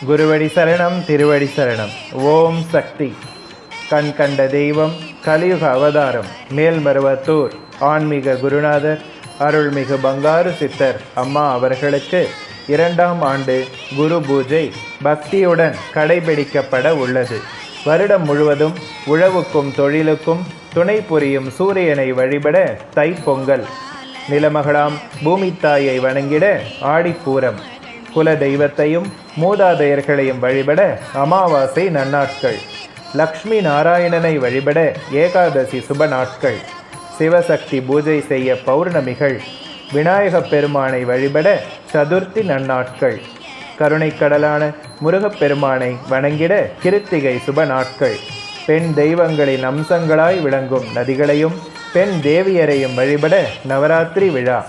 குருவடி சரணம், திருவடி சரணம். ஓம் சக்தி. கண் கண்ட தெய்வம், கலியுக அவதாரம், மேல்மருவத்தூர் ஆன்மீக குருநாதர் அருள்மிகு பங்காரு சித்தர் அம்மா அவர்களுக்கு 2ஆம் ஆண்டு குரு பூஜை பக்தியுடன் கடைபிடிக்கப்பட உள்ளது. வருடம் முழுவதும் உழவுக்கும் தொழிலுக்கும் துணை புரியும் சூரியனை வழிபட தைப்பொங்கல், நிலமகளாம் பூமித்தாயை வணங்கிட ஆடிப்பூரம், குல தெய்வத்தையும் மூதாதையர்களையும் வழிபட அமாவாசை நன்னாட்கள், லக்ஷ்மி நாராயணனை வழிபட ஏகாதசி சுப நாட்கள், சிவசக்தி பூஜை செய்ய பௌர்ணமிகள், விநாயகப் பெருமானை வழிபட சதுர்த்தி நன்னாட்கள், கருணைக்கடலான முருகப்பெருமானை வணங்கிட கிருத்திகை சுப நாட்கள், பெண் தெய்வங்களின் அம்சங்களாய் விளங்கும் நதிகளையும் பெண் தேவியரையும் வழிபட நவராத்திரி விழா.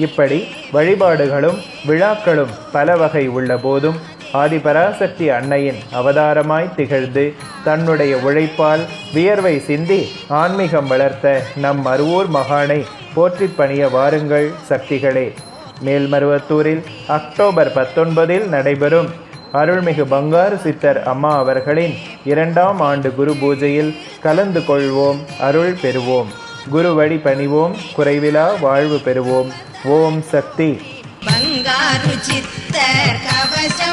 இப்படி வழிபாடுகளும் விழாக்களும் பல வகை உள்ள போதும் ஆதிபராசக்தி அன்னையின் அவதாரமாய் திகழ்ந்து தன்னுடைய உழைப்பால் வியர்வை சிந்தி ஆன்மீகம் வளர்த்த நம் மருவூர் மகானை போற்றி பணிய வாருங்கள் சக்திகளே. மேல்மருவத்தூரில் அக்டோபர் 19 நடைபெறும் அருள்மிகு பங்காரு சித்தர் அம்மா அவர்களின் 2ஆம் ஆண்டு குரு பூஜையில் கலந்து கொள்வோம், அருள் பெறுவோம், குரு வழி பணிவோம், குறைவிலா வாழ்வு பெறுவோம். ஓம் சக்தி. பங்காரு சித்தர் கவசம்